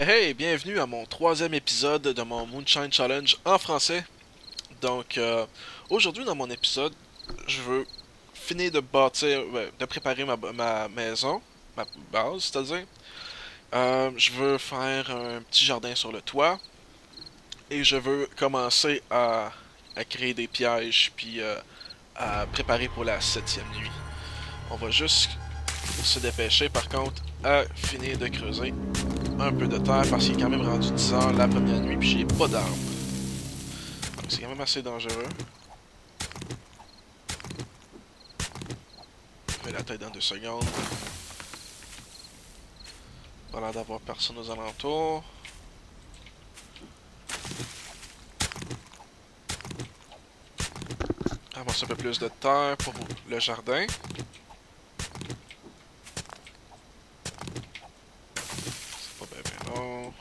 Hey, bienvenue à mon troisième épisode de mon Moonshine Challenge en français. Donc, aujourd'hui dans mon épisode, je veux finir de bâtir, de préparer ma maison, ma base, c'est-à-dire. Je veux faire un petit jardin sur le toit et je veux commencer à créer des pièges puis à préparer pour la septième nuit. On va juste se dépêcher par contre à finir de creuser un peu de terre parce qu'il est quand même rendu 10 heures la première nuit puis j'ai pas d'arbre. Donc c'est quand même assez dangereux. Je vais la tête dans 2 secondes. Pas l'air d'avoir personne aux alentours. Avance un peu plus de terre pour le jardin. C'est pas bien long.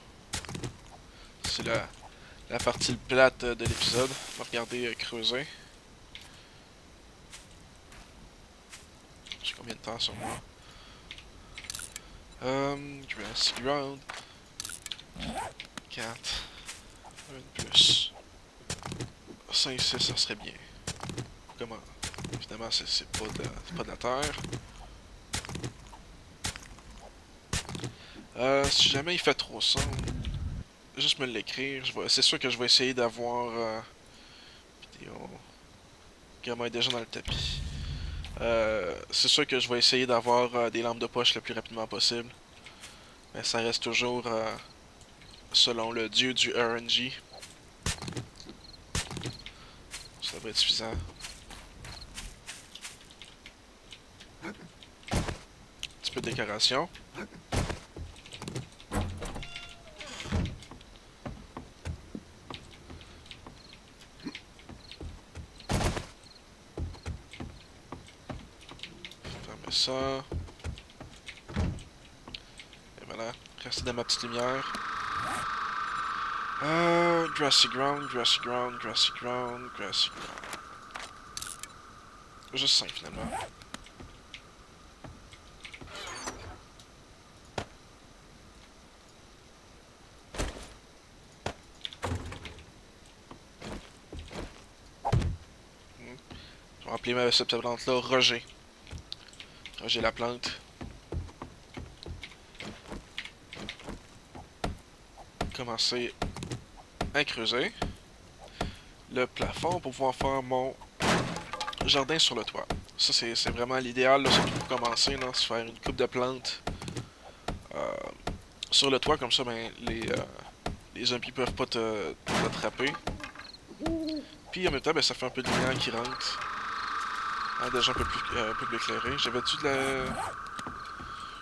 C'est la partie plate de l'épisode. On va regarder creuser. J'ai combien de temps sur moi? Grassy ground. 4. Un de plus. 5, 6, ça serait bien. Comment? Évidemment, c'est pas de la terre. Si jamais il fait trop sombre, juste me l'écrire. C'est sûr que je vais essayer d'avoir vidéo. Gamin est déjà dans le tapis. C'est sûr que je vais essayer d'avoir des lampes de poche le plus rapidement possible. Mais ça reste toujours selon le dieu du RNG. Ça devrait être suffisant. Un petit peu de décoration. Fermer ça. Et voilà. Rester dans ma petite lumière. Grassy ground, grassy ground, grassy ground, grassy ground. Juste 5 finalement. Je vais appeler cette plante-là Roger. Roger la plante. Commencer à creuser le plafond pour pouvoir faire mon jardin sur le toit. Ça, c'est vraiment l'idéal, surtout pour commencer, là, se faire une coupe de plantes sur le toit, comme ça, ben, les zombies peuvent pas t'attraper. Puis en même temps, ben, ça fait un peu de lumière qui rentre. Hein, déjà un peu plus éclairé. J'avais-tu de la...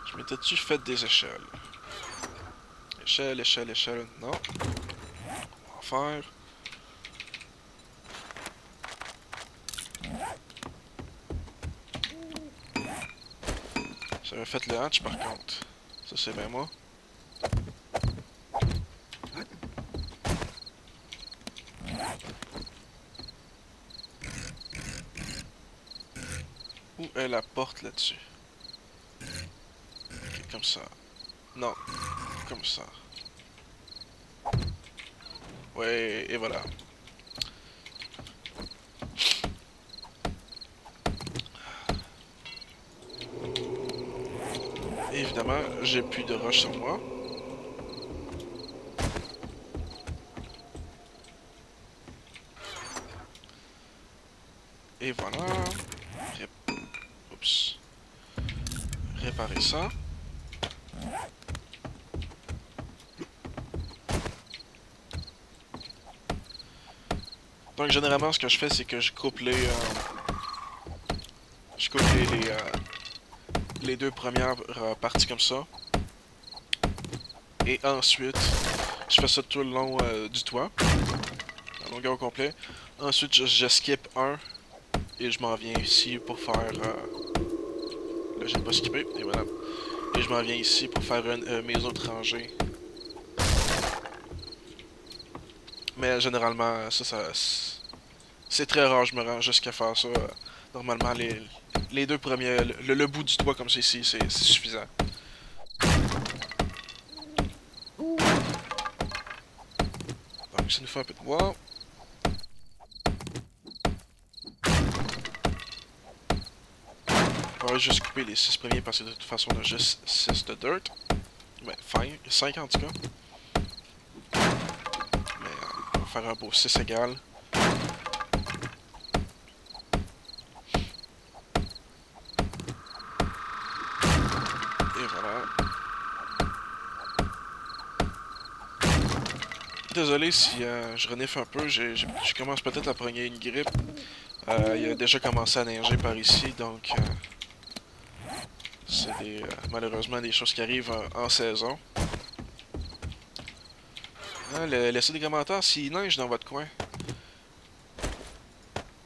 Je m'étais-tu fait des échelles? Échelle, échelle, échelle. Non. On va en faire. J'avais fait le hatch par contre. Ça, c'est bien moi. Où est la porte là-dessus? Ok, comme ça. Non, comme ça. Ouais, et voilà. Et évidemment, j'ai plus de roche sur moi. Et voilà. Oups. Réparer ça. Donc généralement, ce que je fais, c'est que je coupe je coupe les deux premières parties comme ça. Et ensuite, je fais ça tout le long du toit, la longueur au complet. Ensuite, je skip un et je m'en viens ici pour faire... là, j'ai pas skippé, et voilà. Et je m'en viens ici pour faire mes autres rangées. Mais généralement, c'est très rare, je me rends jusqu'à faire ça. Normalement, les deux premiers, le bout du toit comme ça ici, c'est suffisant. Donc ça nous fait un peu de bois. On va juste couper les 6 premiers parce que de toute façon on a juste 6 de dirt. Ben, 5 en tout cas. Mais on va faire un beau 6 égal. Et voilà. Désolé si je renifle un peu, je commence peut-être à prendre une grippe. Il a déjà commencé à neiger par ici, donc c'est malheureusement des choses qui arrivent en saison. Hein, laissez des commentaires s'il neige dans votre coin.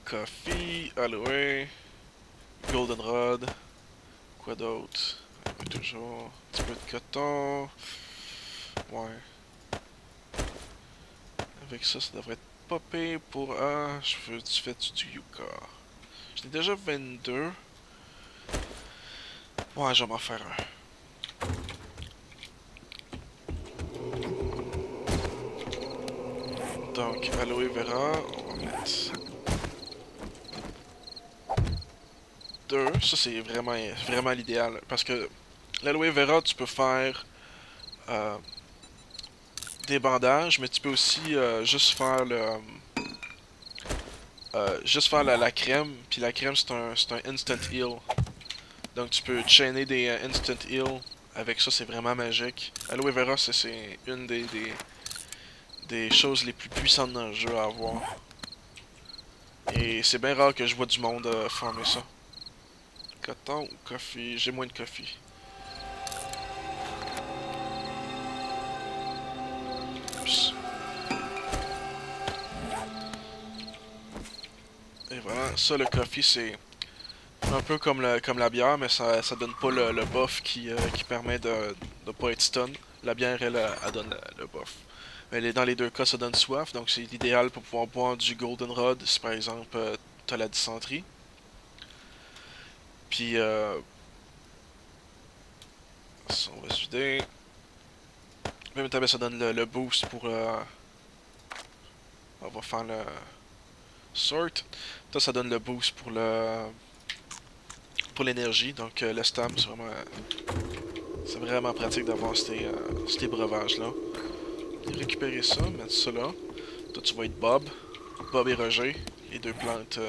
Coffee, aloe, goldenrod, quoi d'autre? Toujours un petit peu de coton. Ouais. Avec ça, ça devrait être pas pire pour... Ah, je veux du fait du yucca. J'en ai déjà 22. Ouais, je vais m'en faire un. Donc, aloe vera, on va mettre 2. Ça, c'est vraiment l'idéal. Parce que l'aloe vera, tu peux faire des bandages, mais tu peux aussi juste faire la crème. Puis la crème, c'est un instant heal. Donc, tu peux chainer des instant heal. Avec ça, c'est vraiment magique. Aloe vera, c'est une des choses les plus puissantes dans le jeu à avoir. Et c'est bien rare que je vois du monde farmer ça. Coton ou coffee? J'ai moins de coffee. Oups. Et voilà, ça le coffee c'est un peu comme la bière, mais ça donne pas le buff qui permet de pas être stun. La bière, elle donne le buff. Mais dans les deux cas, ça donne soif, donc c'est l'idéal pour pouvoir boire du goldenrod si par exemple t'as la dysenterie. Puis ça, on va se vider. Même temps, ça donne le boost pour on va faire le sort. Ça donne le boost pour l'énergie, donc le stam, c'est vraiment pratique d'avoir ces breuvages-là. Récupérer ça, mettre ça là. Toi, tu vas être Bob et Roger, les deux plantes.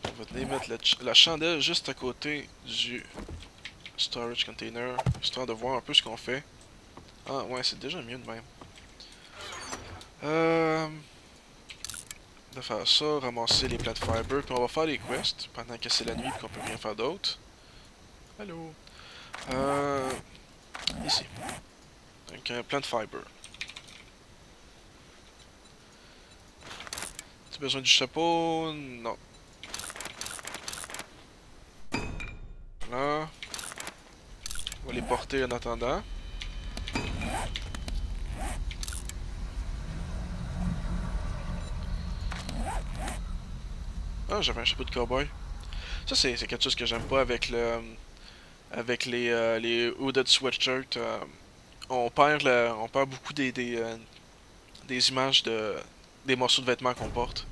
Je vais venir mettre la chandelle juste à côté du storage container, histoire de voir un peu ce qu'on fait. Ah ouais, c'est déjà mieux de même. De faire ça, ramasser les plates fiber, puis on va faire les quests pendant que c'est la nuit et qu'on peut rien faire d'autre. Allô? Ici. Donc un plant fiber. Tu as besoin du chapeau? Non. Voilà. On va les porter en attendant. Ah, j'avais un chapeau de cowboy. Ça, c'est quelque chose que j'aime pas avec avec les hooded sweatshirt. On perd beaucoup des images des morceaux de vêtements qu'on porte.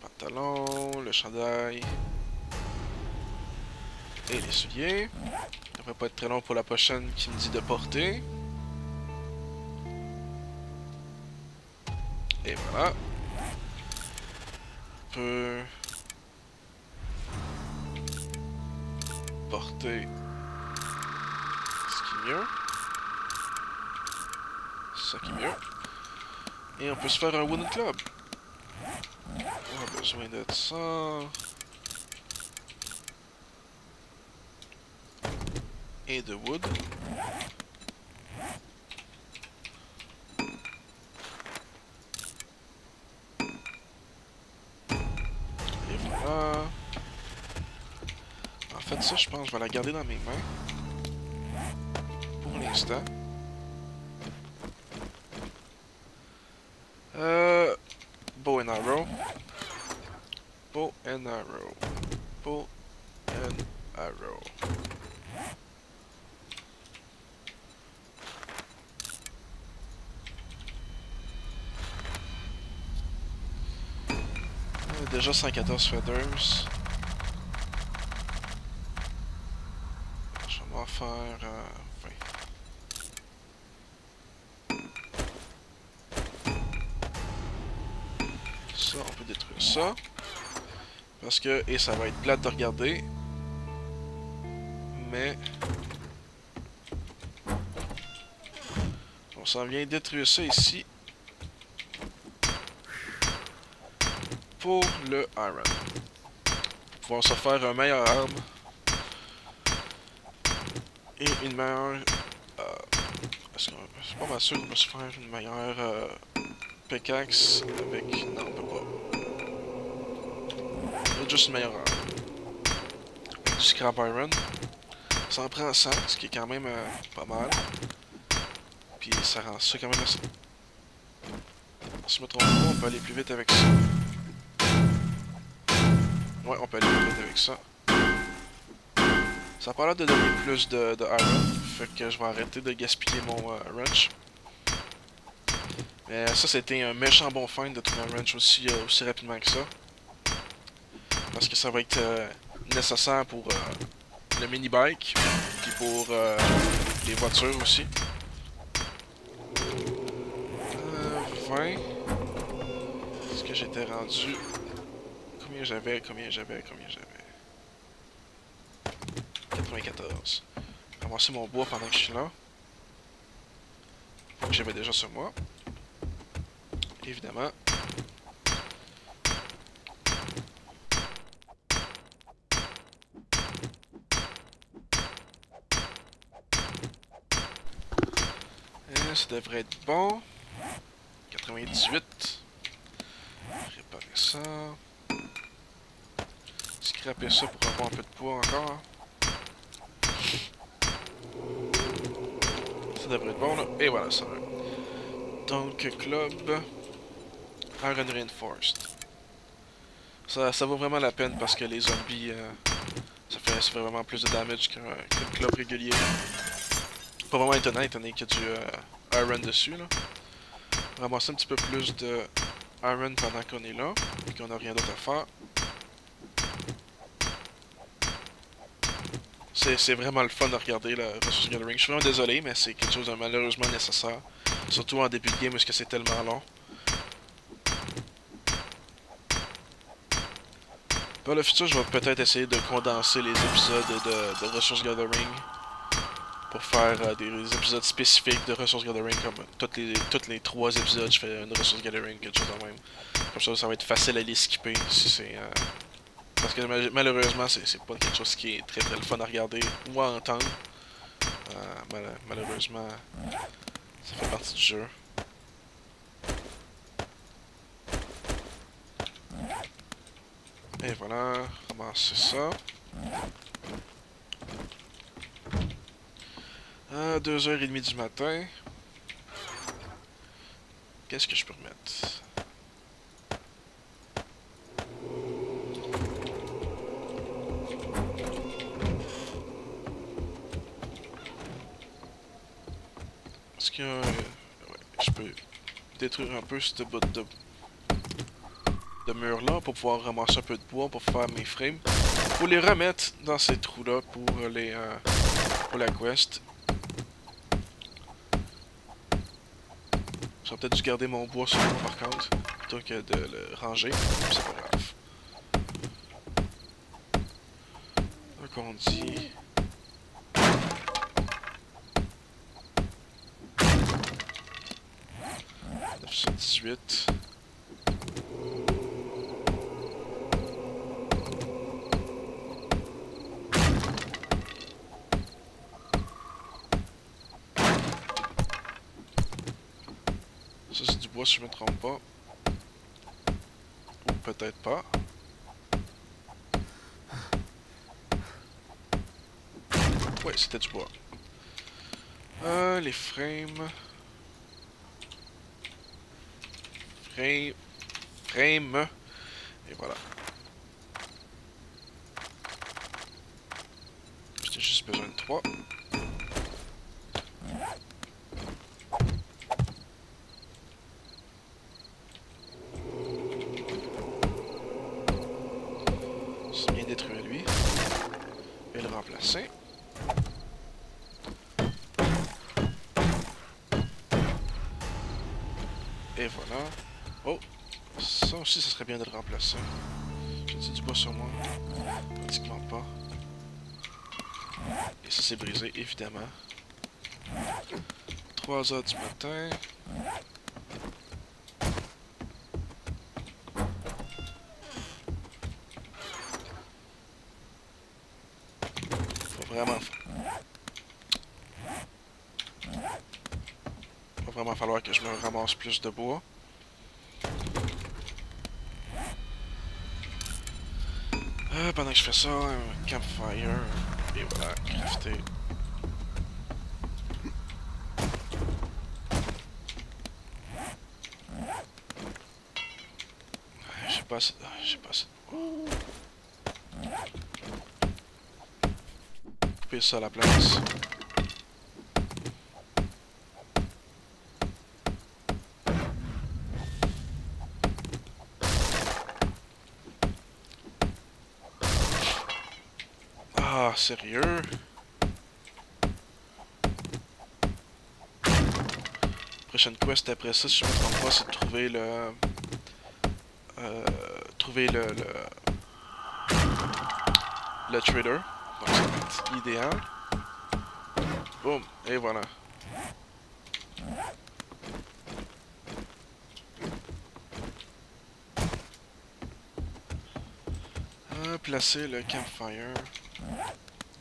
Pantalon, le chandail. Et les souliers. Ça devrait pas être très long pour la prochaine qui me dit de porter. Et voilà. On peut porter ce qui est mieux. Ça qui est mieux. Et on peut se faire un wooden club. On a besoin de ça. Et de wood. Et voilà. En fait, ça, je pense que je vais la garder dans mes mains. Pour l'instant. Bow and arrow. Bow and arrow. Bow and arrow. déjà 114 feathers. Je vais m'en faire 20. Ça, on peut détruire ça. Parce que, et ça va être plate de regarder, mais on s'en vient détruire ça ici pour le iron. Pour pouvoir se faire un meilleur arme et une meilleure... est-ce que c'est pas mal sûr qu'on peut se faire une meilleure pickaxe avec... Non, on peut pas. On a juste une meilleure arme. Avec du scrap iron. Ça en prend 100, ce qui est quand même pas mal. Puis ça rend ça quand même assez... Si je me trompe pas, on peut aller plus vite avec ça. Ouais, on peut aller plus vite avec ça. Ça a pas l'air de donner plus de iron, fait que je vais arrêter de gaspiller mon wrench. Mais ça, c'était un méchant bon find de trouver un wrench aussi rapidement que ça. Parce que ça va être nécessaire pour le mini-bike, puis pour les voitures aussi. 20. Est-ce que j'étais rendu... Combien j'avais? 94. Ramasser mon bois pendant que je suis là. J'avais déjà sur moi. Évidemment. Et ça devrait être bon. 98. Réparer ça. Scraper ça pour avoir un peu de poids encore. Ça devrait être bon là. Et voilà, ça va. Donc, club. Iron Reinforced. Ça vaut vraiment la peine parce que les zombies, ça fait vraiment plus de damage qu'un club régulier. Pas vraiment étonnant étant donné qu'il y a du iron dessus là. Ramasser un petit peu plus de iron pendant qu'on est là et qu'on n'a rien d'autre à faire. C'est vraiment le fun de regarder la Resource Gathering. Je suis vraiment désolé, mais c'est quelque chose de malheureusement nécessaire. Surtout en début de game parce que c'est tellement long. Pour le futur, je vais peut-être essayer de condenser les épisodes de Resource Gathering pour faire des épisodes spécifiques de Resource Gathering, comme toutes les 3 épisodes, je fais une Resource Gathering, quelque chose de même. Comme ça va être facile à les skipper si c'est... Parce que malheureusement, c'est pas quelque chose qui est très le fun à regarder ou à entendre. Malheureusement, ça fait partie du jeu. Et voilà, ramasser ça. 2h30 du matin. Qu'est-ce que je peux remettre? Est-ce que ouais, je peux détruire un peu ce bout de mur là pour pouvoir ramasser un peu de bois pour faire mes frames. Pour les remettre dans ces trous là pour la quest. J'aurais peut-être dû garder mon bois sur moi par contre, plutôt que de le ranger, c'est pas grave. Donc on dit... 918. Ça c'est du bois si je me trompe pas. Ou peut-être pas. Ouais, c'était du bois. Les frames... Frame. Et voilà. J'ai juste besoin de 3. placer. Et voilà. Oh! Ça aussi, ça serait bien de le remplacer. J'ai du bois sur moi. Pratiquement pas. Et ça, c'est brisé, évidemment. 3 heures du matin. Faut vraiment... Va vraiment falloir que je me ramasse plus de bois. Pendant que je fais ça, un campfire. Et voilà, crafter. J'ai pas assez... J'ai pas assez de bois. Couper ça à la place. Ah, sérieux? Prochaine quest après ça, si je me trompe pas, c'est de trouver le... trouver le trader. Donc ça va être idéal. Boum, et voilà. Placer le campfire.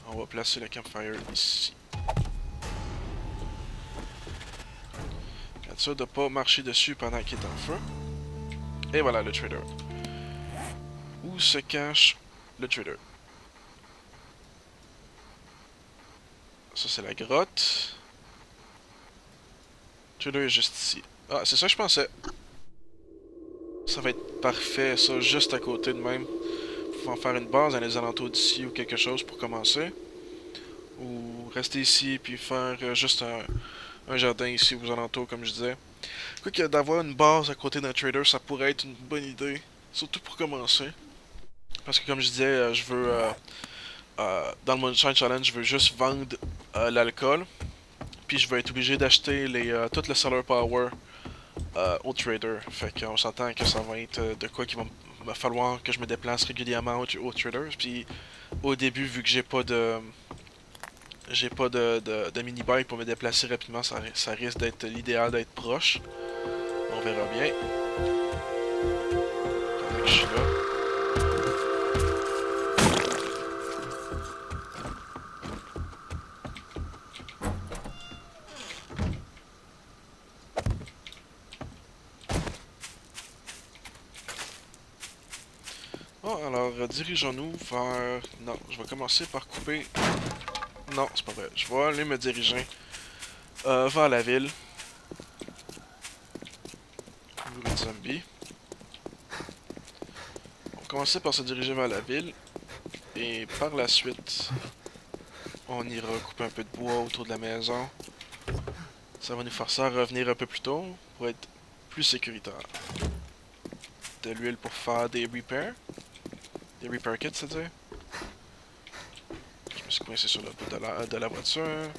On va placer le campfire ici. Être sûr de ne pas marcher dessus pendant qu'il est en feu. Et voilà le trader. Où se cache le trader? Ça c'est la grotte. Le trader est juste ici. Ah, c'est ça que je pensais. Ça va être parfait, ça, juste à côté de même. Faut en faire une base dans les alentours d'ici ou quelque chose pour commencer. Ou rester ici puis faire juste un jardin ici aux alentours, comme je disais. Quoique d'avoir une base à côté d'un trader, ça pourrait être une bonne idée. Surtout pour commencer. Parce que comme je disais, je veux... dans le Moonshine Challenge, je veux juste vendre l'alcool. Puis je vais être obligé d'acheter tout le Solar Power au trader. Fait qu'on s'entend que ça va être de quoi qu'il va falloir que je me déplace régulièrement au trader. Puis au début, vu que j'ai pas de... de mini-bike pour me déplacer rapidement, ça risque d'être l'idéal d'être proche. On verra bien. Pendant que je suis là. Bon, alors dirigeons-nous vers... Non, je vais commencer par couper... Non, c'est pas vrai. Je vais aller me diriger vers la ville. Bourré de zombies. On va commencer par se diriger vers la ville. Et par la suite, on ira couper un peu de bois autour de la maison. Ça va nous forcer à revenir un peu plus tôt pour être plus sécuritaire. De l'huile pour faire des repairs. Des repair kits, c'est-à-dire. Je me suis coincé sur le bout de la voiture.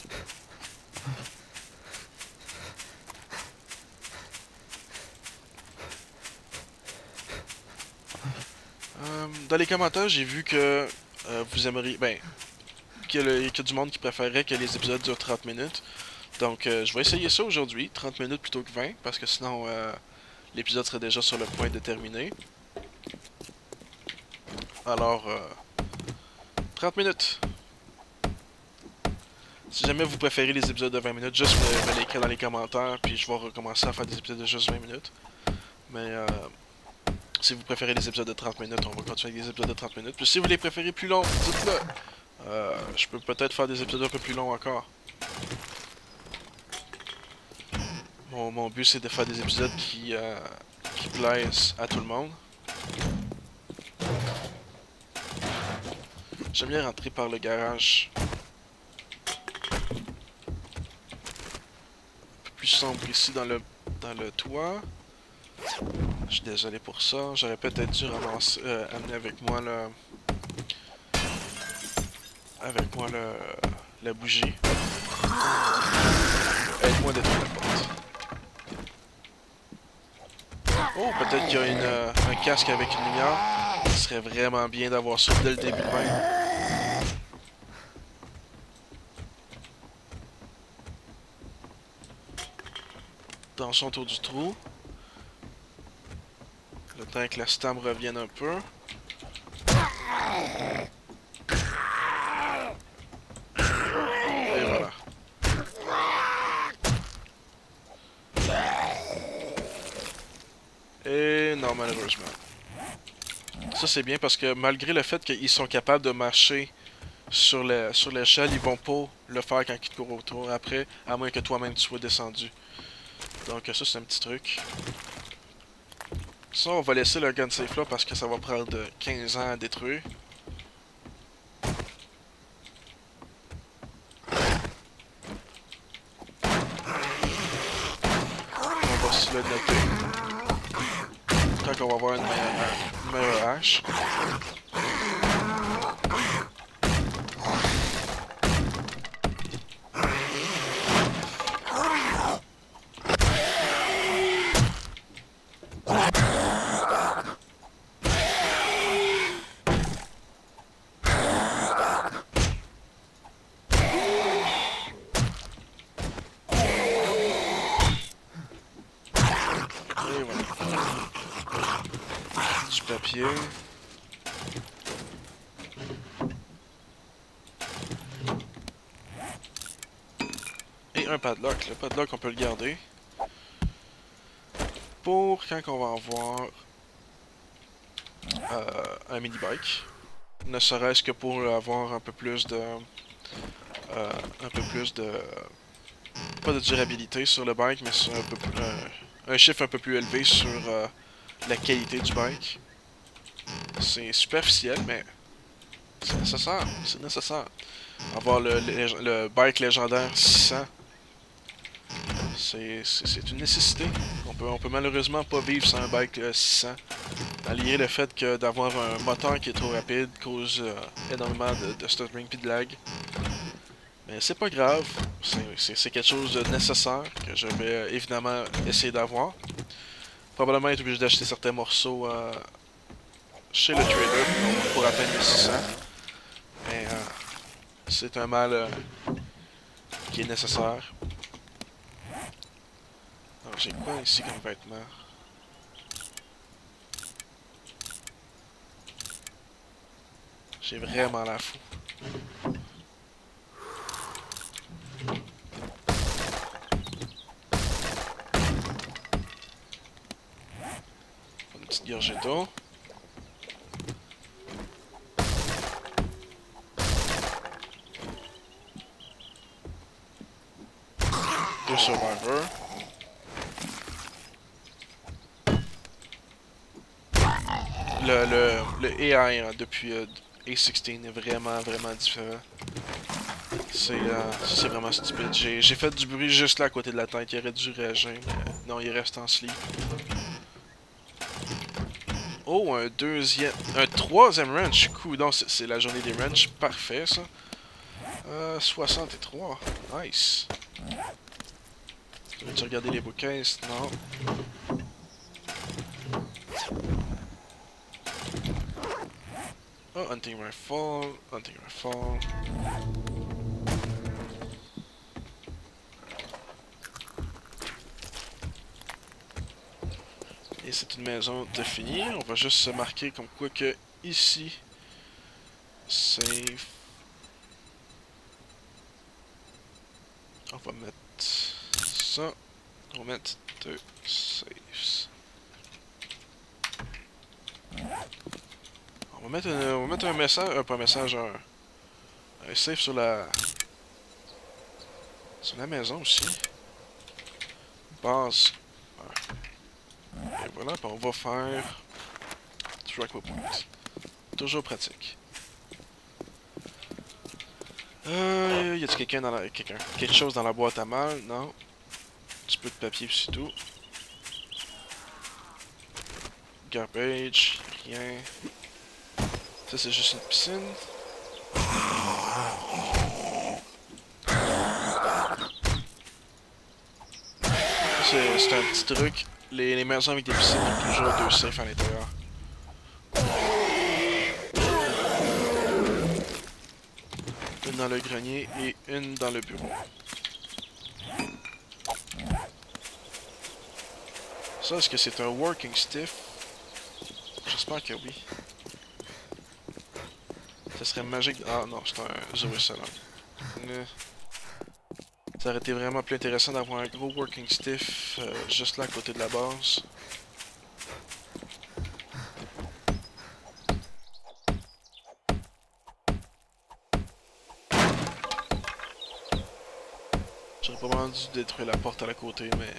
Dans les commentaires, j'ai vu que vous aimeriez... Ben, qu'il y a du monde qui préférerait que les épisodes durent 30 minutes. Donc, je vais essayer ça aujourd'hui, 30 minutes plutôt que 20, parce que sinon, l'épisode serait déjà sur le point de terminer. Alors, 30 minutes. Si jamais vous préférez les épisodes de 20 minutes, juste me l'écrire dans les commentaires, puis je vais recommencer à faire des épisodes de juste 20 minutes. Mais, si vous préférez les épisodes de 30 minutes, on va continuer avec des épisodes de 30 minutes. Puis si vous les préférez plus longs, dites-le. Je peux peut-être faire des épisodes un peu plus longs encore. Mon but, c'est de faire des épisodes qui plaisent à tout le monde. J'aime bien rentrer par le garage. Un peu plus sombre ici dans le toit. Je suis désolé pour ça. J'aurais peut-être dû amener avec moi avec moi la bougie. Aide-moi à détruire la porte. Oh, peut-être qu'il y a un casque avec une lumière. Ce serait vraiment bien d'avoir ça dès le début de même. Dansons autour du trou. Le temps que la stam revienne un peu. Et voilà. Et non, malheureusement. Ça c'est bien parce que malgré le fait qu'ils sont capables de marcher sur l'échelle, ils vont pas le faire quand ils te courent autour après, à moins que toi-même tu sois descendu. Donc ça c'est un petit truc. Ça on va laisser le gun safe là parce que ça va prendre 15 ans à détruire. On va se le noter. Quand on va avoir une meilleure hache. Et voilà. Du papier. Et un padlock. Le padlock, on peut le garder. Pour quand on va avoir un mini-bike. Ne serait-ce que pour avoir un peu plus de... un peu plus de... Pas de durabilité sur le bike, mais sur un chiffre un peu plus élevé sur la qualité du bike. C'est superficiel, mais c'est nécessaire. C'est nécessaire. Avoir le bike légendaire 600, c'est une nécessité. On peut malheureusement pas vivre sans un bike 600. Malgré le fait que d'avoir un moteur qui est trop rapide cause énormément de stuttering et de lag. Mais c'est pas grave, c'est quelque chose de nécessaire que je vais évidemment essayer d'avoir. Probablement être obligé d'acheter certains morceaux chez le trader pour atteindre les 600. Mais c'est un mal qui est nécessaire. Alors j'ai quoi ici comme vêtement? J'ai vraiment la fou. Une petite gorgée d'eau. Deux survivors. Le AI hein, depuis A16 est vraiment différent. C'est vraiment stupide. J'ai fait du bruit juste là à côté de la tête. Il aurait dû réagir, mais non, il reste en sleep. Oh, un troisième ranch. Coudonc, c'est la journée des ranchs. Parfait, ça. 63. Nice. Veux-tu regarder les bouquins? Non. Oh, Hunting Rifle. Hunting Rifle. Et c'est une maison définie. On va juste se marquer comme quoi que ici, safe. On va mettre ça. On va mettre deux safes. On va mettre un message, pas un message, un safe sur la maison aussi. Base. Et voilà, puis on va faire track point. Toujours pratique. Y a-t-il quelqu'un dans la... quelque chose dans la boîte à mal? Non. Un petit peu de papier puis c'est tout. Garbage, rien. Ça c'est juste une piscine. C'est un petit truc. Les maisons avec des piscines ont toujours deux safes à l'intérieur. Une dans le grenier et une dans le bureau. Ça, est-ce que c'est un working stiff? J'espère que oui. Ça serait magique. Ah non, c'est un Zoé Salon. Ça aurait été vraiment plus intéressant d'avoir un gros working stiff juste là à côté de la base. J'aurais probablement dû détruire la porte à la côté, mais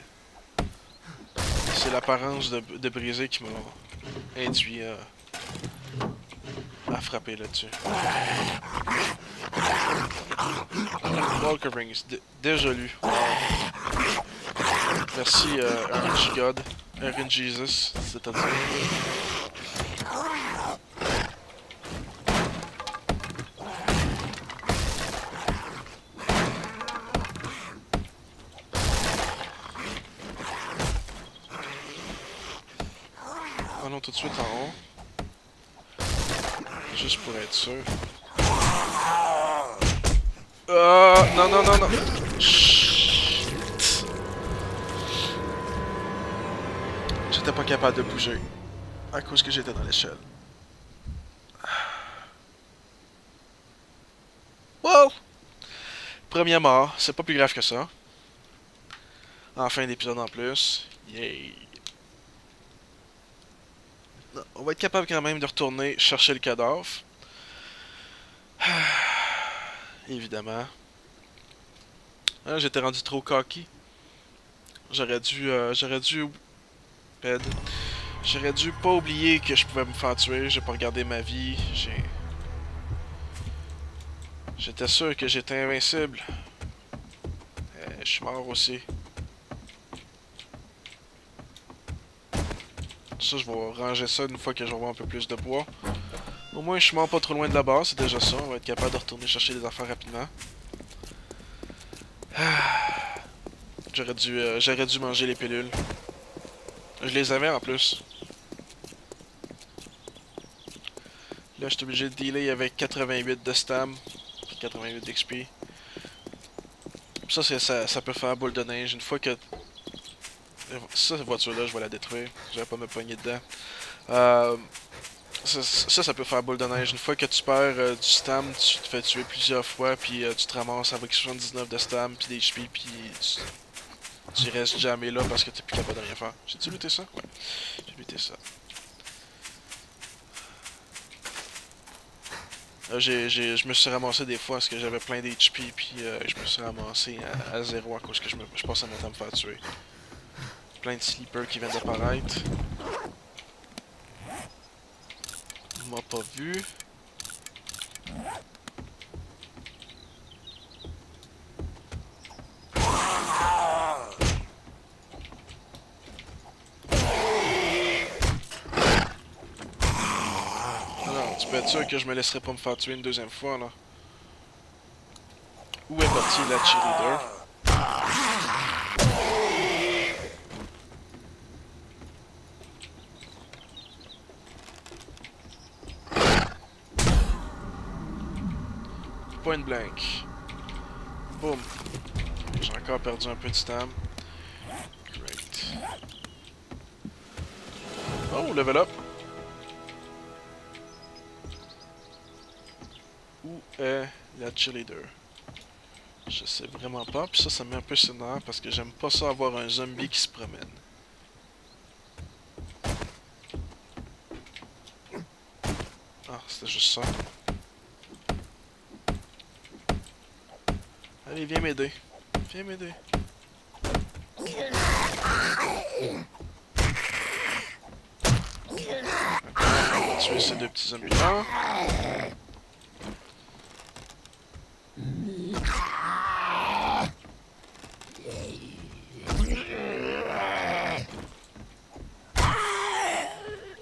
c'est l'apparence de briser qui m'a induit à frapper là-dessus. Walker Rings, déjà lu. Wow. Merci RNG God, RNG Jesus, c'est-à-dire. Allons tout de suite en haut. Juste pour être sûr. Non, non, non, non. Chut. J'étais pas capable de bouger. À cause que j'étais dans l'échelle. Wow! Premier mort. C'est pas plus grave que ça. En fin d'épisode en plus. Yay! Non, on va être capable quand même de retourner chercher le cadavre. Évidemment. Ah, j'étais rendu trop cocky. J'aurais dû J'aurais dû pas oublier que je pouvais me faire tuer. J'ai pas regardé ma vie. J'étais sûr que j'étais invincible. Je suis mort aussi. Ça, je vais ranger ça une fois que je vais avoir un peu plus de bois. Au moins, je suis mort pas trop loin de la base, c'est déjà ça. On va être capable de retourner chercher les affaires rapidement. J'aurais dû manger les pilules. Je les avais en plus. Là, je suis obligé de dealer avec 88 de stam. 88 d'XP. Ça peut faire boule de neige. Une fois que... cette voiture-là, je vais la détruire. Je vais pas me pogner dedans. Ça peut faire boule de neige. Une fois que tu perds du stam, tu te fais tuer plusieurs fois, puis tu te ramasses avec 79 de stam, puis des HP, puis tu restes jamais là parce que t'es plus capable de rien faire. J'ai-tu looté ça? Ouais, j'ai looté ça. Je me suis ramassé des fois parce que j'avais plein d'HP, puis je me suis ramassé à 0 à cause que je passais mon temps à me faire tuer. Plein de sleepers qui viennent d'apparaître. Il m'a pas vu. Alors, tu peux être sûr que je me laisserai pas me faire tuer une deuxième fois là. Où est partie la cheerleader? Point blank. Boum. J'ai encore perdu un peu de stam. Great. Oh, level up. Où est la cheerleader? Je sais vraiment pas. Puis ça me met un peu sur nerf parce que j'aime pas ça avoir un zombie qui se promène. Ah, c'était juste ça. Allez, viens m'aider. Viens m'aider. On va tuer ces deux petits zombies-là.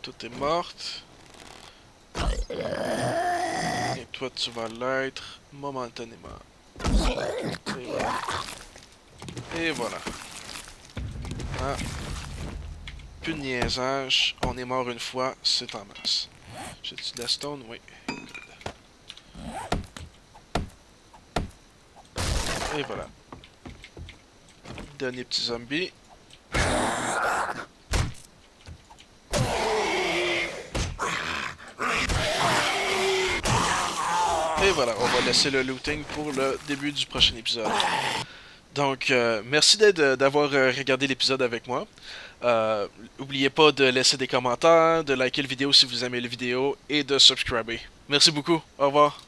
Tout est morte. Et toi tu vas l'être momentanément. Et voilà. Ah. Plus de niaisage, on est mort une fois, c'est en masse. J'ai-tu de la stone? Oui. Et voilà. Dernier petit zombie. Et voilà, on va laisser le looting pour le début du prochain épisode. Donc, merci d'avoir regardé l'épisode avec moi. N'oubliez pas de laisser des commentaires, de liker la vidéo si vous aimez la vidéo et de subscriber. Merci beaucoup. Au revoir.